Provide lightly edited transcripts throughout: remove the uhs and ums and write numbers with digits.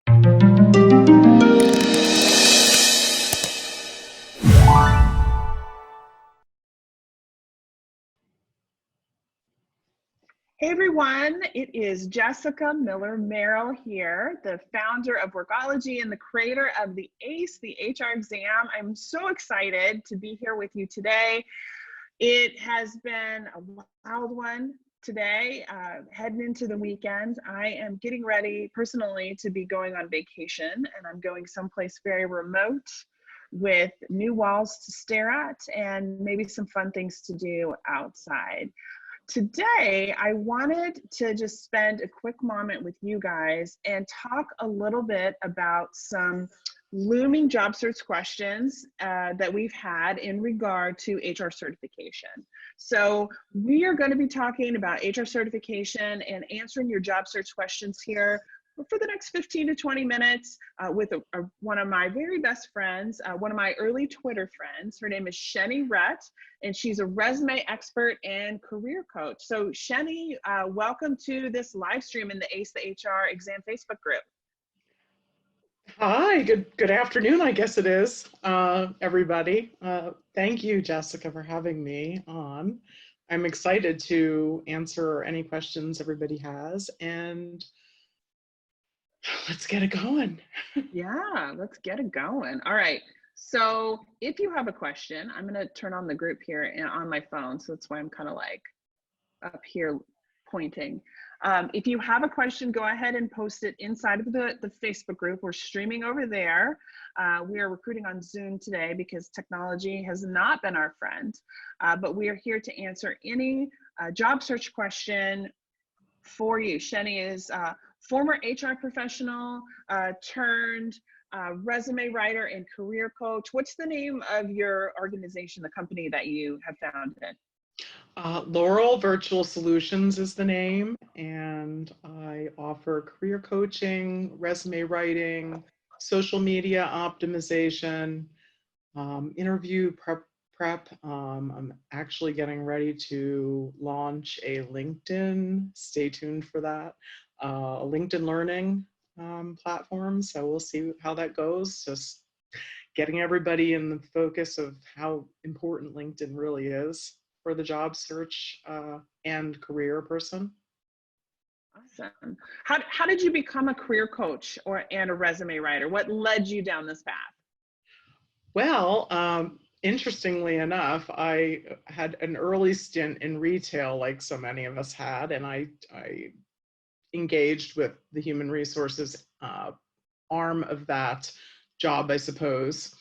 Hey everyone, it is Jessica Miller Merrill here, the founder of Workology and the creator of the ACE, the HR exam. I'm so excited to be here with you today. It has been a wild one today, heading into the weekend. I am getting ready personally to be going on vacation, and I'm going someplace very remote with new walls to stare at and maybe some fun things to do outside. Today, I wanted to just spend a quick moment with you guys and talk a little bit about some looming job search questions that we've had in regard to HR certification. So we are going to be talking about HR certification and answering your job search questions here for the next 15 to 20 minutes with one of my very best friends, one of my early Twitter friends. Her name is Sheni Rett, and she's a resume expert and career coach. So Sheni, welcome to this live stream in the ACE the HR exam Facebook group. Hi, good afternoon, I guess it is, everybody. Thank you, Jessica, for having me on. I'm excited to answer any questions everybody has, and let's get it going. Yeah, let's get it going. All right. So if you have a question, I'm going to turn on the group here on my phone. So that's why I'm kind of like up here pointing. If you have a question, go ahead and post it inside of the Facebook group. We're streaming over there. We are recruiting on Zoom today because technology has not been our friend, but we are here to answer any job search question for you. Sheni is former HR professional turned resume writer and career coach. What's the name of your organization, the company that you have founded? Laurel Virtual Solutions is the name, and I offer career coaching, resume writing, social media optimization, interview prep. I'm actually getting ready to launch a LinkedIn, stay tuned for that, a LinkedIn learning platform. So we'll see how that goes. Just getting everybody in the focus of how important LinkedIn really is for the job search and career person. Awesome. How did you become a career coach and a resume writer? What led you down this path? Well, interestingly enough, I had an early stint in retail, like so many of us had, and I engaged with the human resources arm of that job, I suppose,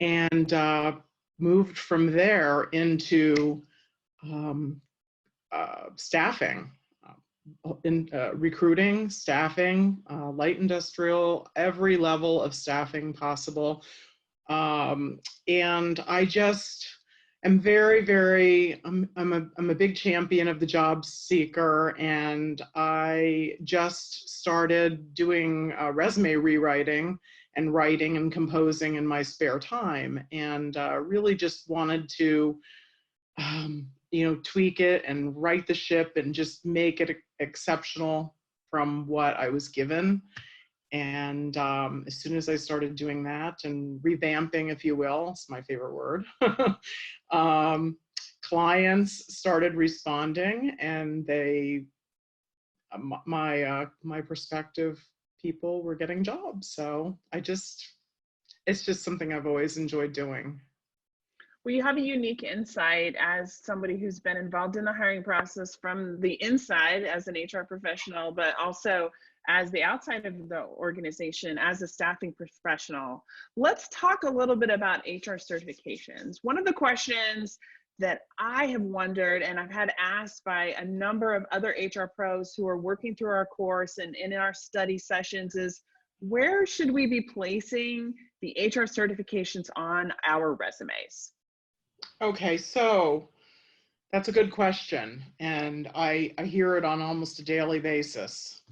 and moved from there into staffing, in recruiting, staffing, light industrial, every level of staffing possible. And I just am I'm a big champion of the job seeker, and I just started doing resume rewriting and writing and composing in my spare time, and really just wanted to tweak it and right the ship and just make it exceptional from what I was given. And as soon as I started doing that and revamping, if you will, it's my favorite word, clients started responding, and my prospective people were getting jobs. So it's just something I've always enjoyed doing. Well, you have a unique insight as somebody who's been involved in the hiring process from the inside as an HR professional, but also as the outside of the organization as a staffing professional. Let's talk a little bit about HR certifications. One of the questions that I have wondered, and I've had asked by a number of other HR pros who are working through our course and in our study sessions, is where should we be placing the HR certifications on our resumes? Okay, so that's a good question, and I hear it on almost a daily basis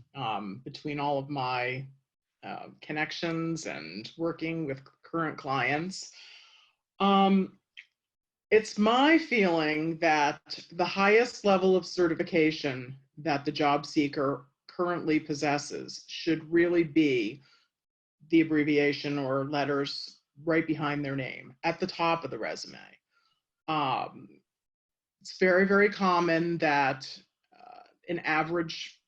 between all of my connections and working with current clients. It's my feeling that the highest level of certification that the job seeker currently possesses should really be the abbreviation or letters right behind their name at the top of the resume. It's very, very common that an average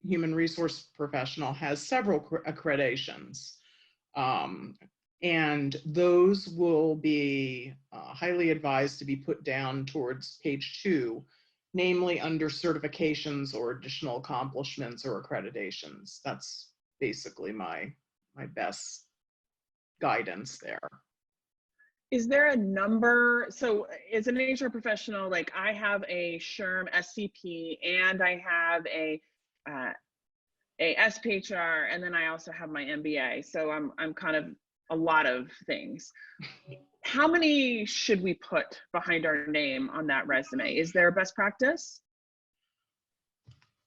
human resource professional has several accreditations. And those will be highly advised to be put down towards page 2, namely under certifications or additional accomplishments or accreditations. That's basically my best guidance there. Is there a number? So as an HR professional, like I have a SHRM SCP and I have a SPHR, and then I also have my MBA. So I'm kind of a lot of things. How many should we put behind our name on that resume? Is there a best practice?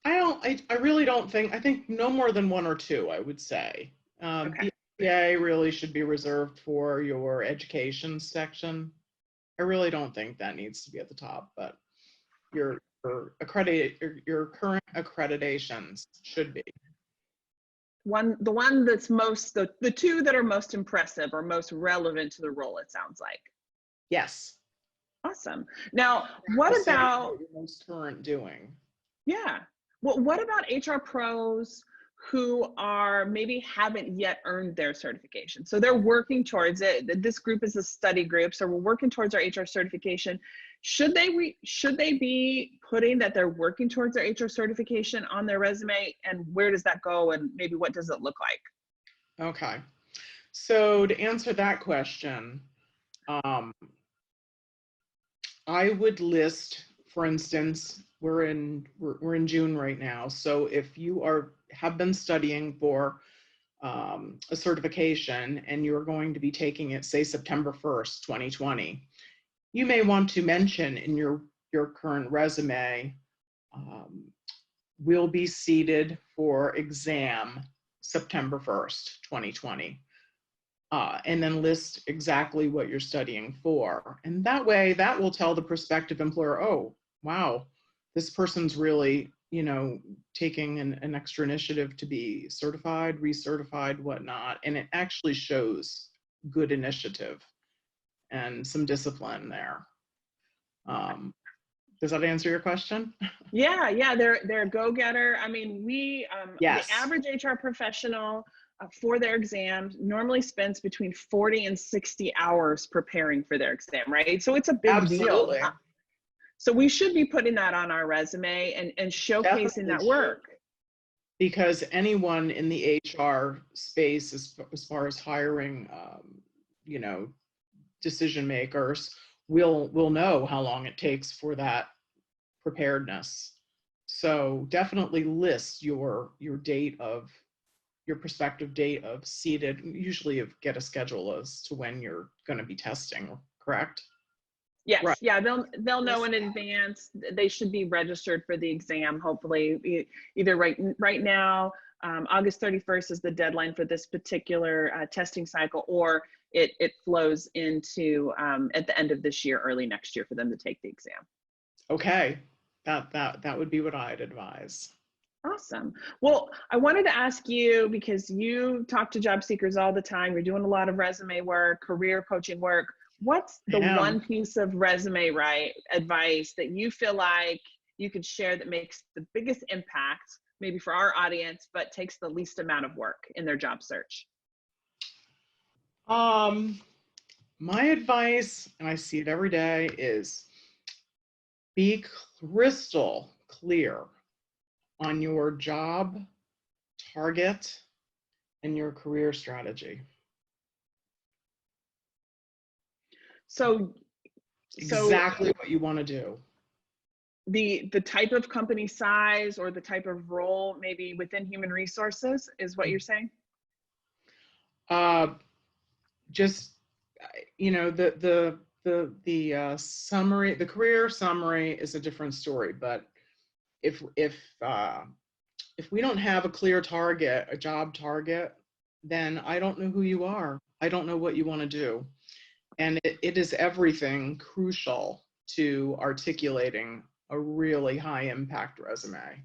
I really don't think, I think no more than 1 or 2, I would say. Okay. The MBA really should be reserved for your education section. I really don't think that needs to be at the top, but your current accreditations should be. The one that's most, the 2 that are most impressive or most relevant to the role, it sounds like. Yes. Awesome. Now, what about most current doing? Yeah. Well, what about HR pros who are maybe haven't yet earned their certification? So they're working towards it. This group is a study group, so we're working towards our HR certification. Should they be putting that they're working towards their HR certification on their resume, and where does that go, and maybe what does it look like? Okay. So to answer that question, I would list, for instance, we're in June right now. So if you have been studying for a certification and you're going to be taking it, say September 1st, 2020, you may want to mention in your current resume, will be seated for exam September 1st, 2020. And then list exactly what you're studying for. And that way, that will tell the prospective employer, oh, wow, this person's really, taking an extra initiative to be certified, recertified, whatnot. And it actually shows good initiative and some discipline there. Does that answer your question? Yeah, they're a go-getter. I mean, Yes. The average HR professional for their exams normally spends between 40 and 60 hours preparing for their exam, right? So it's a big Absolutely. deal. So we should be putting that on our resume and showcasing Definitely that work. Because anyone in the HR space, as far as hiring, decision makers, will know how long it takes for that preparedness. So definitely list your prospective date of seated. Usually you get a schedule as to when you're going to be testing, correct? Yes, right. Yeah, they'll know in advance. They should be registered for the exam, hopefully, either right now, August 31st is the deadline for this particular testing cycle, or it flows into at the end of this year, early next year for them to take the exam. Okay, that would be what I'd advise. Awesome. Well, I wanted to ask you, because you talk to job seekers all the time, you're doing a lot of resume work, career coaching work. What's the one piece of resume advice that you feel like you could share that makes the biggest impact, maybe for our audience, but takes the least amount of work in their job search? My advice, and I see it every day, is be crystal clear on your job target and your career strategy. So exactly what you want to do. The type of company size or the type of role maybe within human resources is what you're saying? Just, the summary, the career summary is a different story, but if we don't have a clear target, a job target, then I don't know who you are. I don't know what you want to do. And it is everything crucial to articulating a really high impact resume.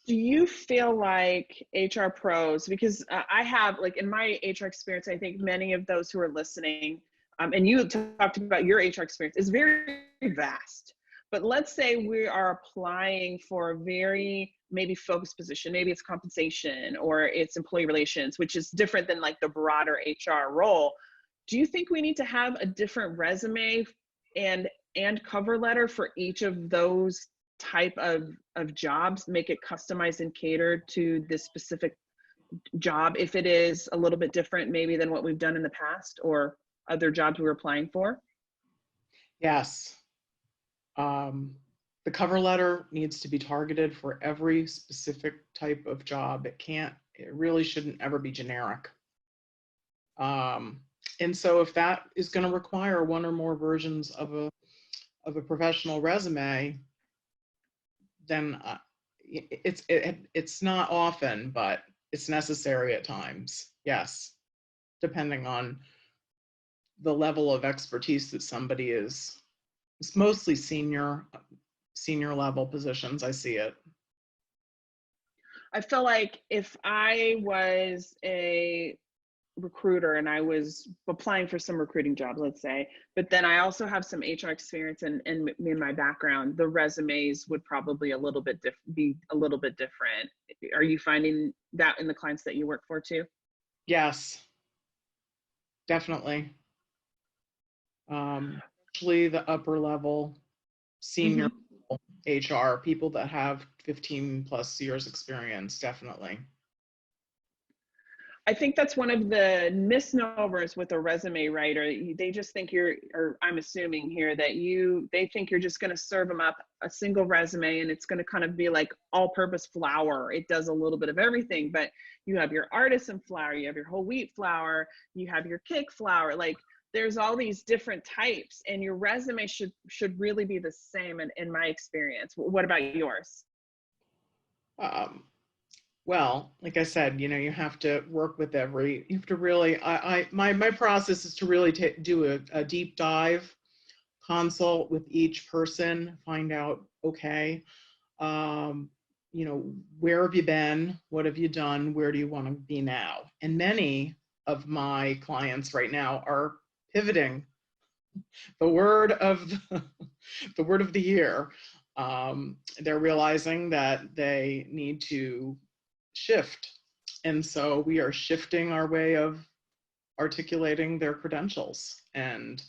Do you feel like HR pros, because I have, like in my HR experience, I think many of those who are listening, and you talked about your HR experience, is very vast. But let's say we are applying for a very maybe focused position, maybe it's compensation or it's employee relations, which is different than like the broader HR role. Do you think we need to have a different resume and cover letter for each of those type of jobs, make it customized and catered to this specific job if it is a little bit different maybe than what we've done in the past or other jobs we were applying for? Yes. The cover letter needs to be targeted for every specific type of job. It really shouldn't ever be generic. And so if that is going to require one or more versions of a professional resume, then it's not often, but it's necessary at times. Yes, depending on the level of expertise that somebody is. It's mostly senior level positions. I see it. I feel like if I was a recruiter and I was applying for some recruiting jobs, let's say, but then I also have some HR experience and in my background, the resumes would probably be a little bit different. Are you finding that in the clients that you work for too? Yes, definitely. Actually, the upper level senior HR people that have 15 plus years experience, definitely. I think that's one of the misnomers with a resume writer. They just think or I'm assuming here that they think you're just going to serve them up a single resume and it's going to kind of be like all purpose flour. It does a little bit of everything, but you have your artisan flour, you have your whole wheat flour, you have your cake flour. Like there's all these different types and your resume should really be the same in my experience. What about yours? Well, like I said, you have to work with you have to really, my process is to really do a deep dive consult with each person, find out, okay, where have you been? What have you done? Where do you want to be now? And many of my clients right now are pivoting. The word of the word of the year. They're realizing that they need to shift. And so we are shifting our way of articulating their credentials. And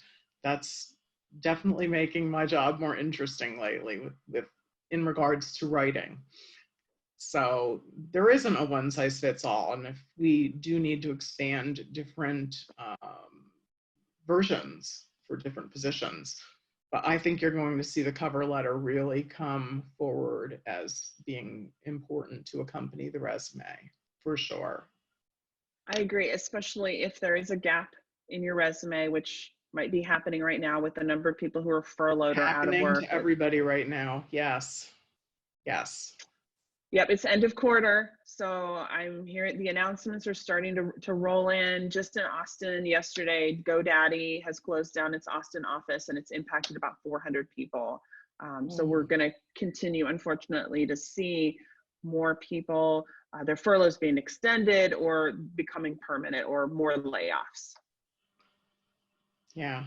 that's definitely making my job more interesting lately with in regards to writing. So there isn't a one size fits all. And if we do need to expand different versions for different positions, but I think you're going to see the cover letter really come forward as being important to accompany the resume, for sure. I agree, especially if there is a gap in your resume, which might be happening right now with the number of people who are furloughed or out of Happening work. to everybody right now. Yes. Yes. Yep, it's end of quarter. So I'm hearing the announcements are starting to roll in. Just in Austin yesterday, GoDaddy has closed down its Austin office and it's impacted about 400 people. So we're going to continue, unfortunately, to see more people, their furloughs being extended or becoming permanent or more layoffs. Yeah.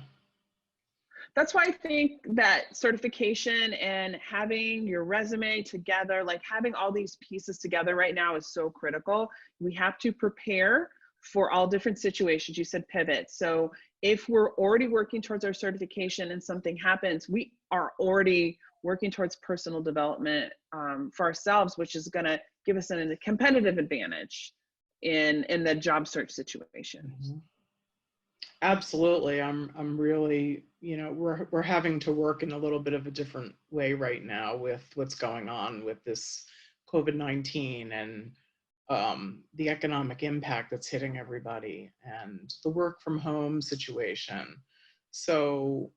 That's why I think that certification and having your resume together, like having all these pieces together right now is so critical. We have to prepare for all different situations. You said pivot. So if we're already working towards our certification and something happens, we are already working towards personal development for ourselves, which is going to give us a competitive advantage in the job search situation. Mm-hmm. Absolutely. I'm really, we're having to work in a little bit of a different way right now with what's going on with this COVID-19 and the economic impact that's hitting everybody and the work from home situation. So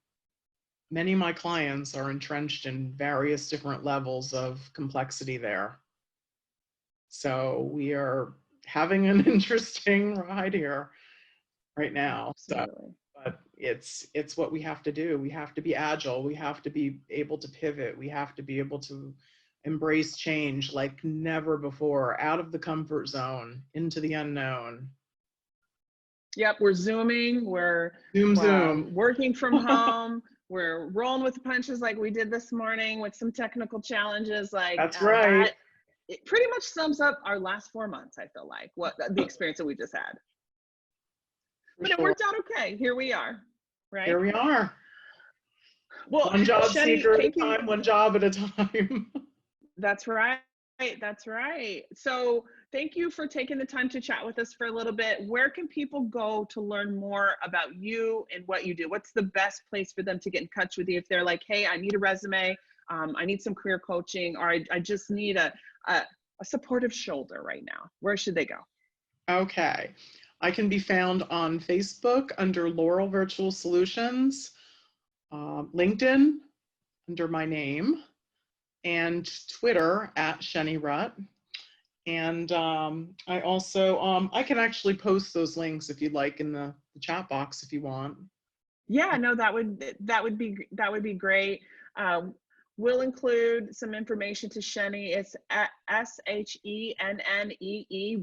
many of my clients are entrenched in various different levels of complexity there. So we are having an interesting ride here right now. Absolutely. So, but it's what we have to do. We have to be agile. We have to be able to pivot. We have to be able to embrace change like never before, out of the comfort zone, into the unknown. Yep, we're Zooming, we're Zoom. working from home, we're rolling with the punches like we did this morning with some technical challenges. Like That's right. It pretty much sums up our last 4 months, I feel like, what the experience that we just had. But it worked out okay. Here we are, right? Here we are. Well, one job Shetty, seeker at a time, one job at a time. That's right. That's right. So thank you for taking the time to chat with us for a little bit. Where can people go to learn more about you and what you do? What's the best place for them to get in touch with you if they're like, hey, I need a resume, I need some career coaching, or I just need a supportive shoulder right now? Where should they go? Okay. I can be found on Facebook under Laurel Virtual Solutions, LinkedIn under my name, and Twitter at Shenny Rutt. And I also, I can actually post those links if you'd like in the chat box if you want. Yeah, no, that would be great. We'll include some information to Shenny. It's at SHENNEE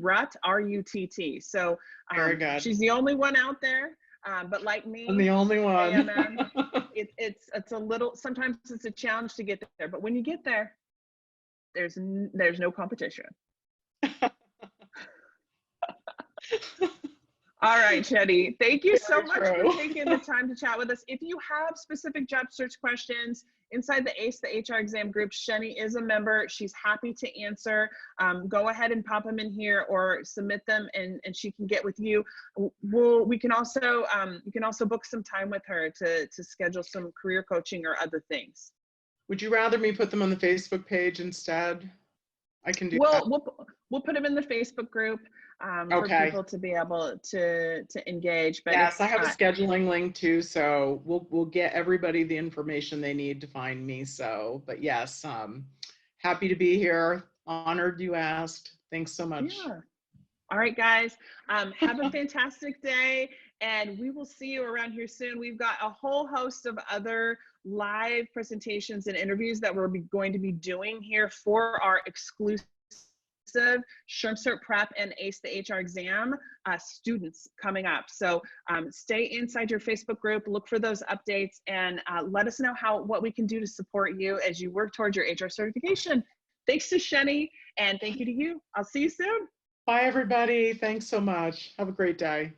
Rutt, RUTT. So very good. She's the only one out there, but like me, I'm the only one. AMM, it's a little, sometimes it's a challenge to get there, but when you get there, there's no competition. All right, Shetty, thank you so much for taking the time to chat with us. If you have specific job search questions inside the ACE, the HR exam group, Shenny is a member. She's happy to answer. Go ahead and pop them in here or submit them, and she can get with you. You can also book some time with her to schedule some career coaching or other things. Would you rather me put them on the Facebook page instead? I can do that. We'll put them in the Facebook group for people to be able to engage. But yes, I have a scheduling link too, so we'll get everybody the information they need to find me. So, but yes, happy to be here. Honored you asked. Thanks so much. Yeah. All right, guys. Have a fantastic day, and we will see you around here soon. We've got a whole host of other live presentations and interviews that we're going to be doing here for our exclusive SHRM Prep and ACE the HR exam students coming up. So stay inside your Facebook group, look for those updates, and let us know what we can do to support you as you work towards your HR certification. Thanks to Shenny, and thank you to you. I'll see you soon. Bye, everybody. Thanks so much. Have a great day.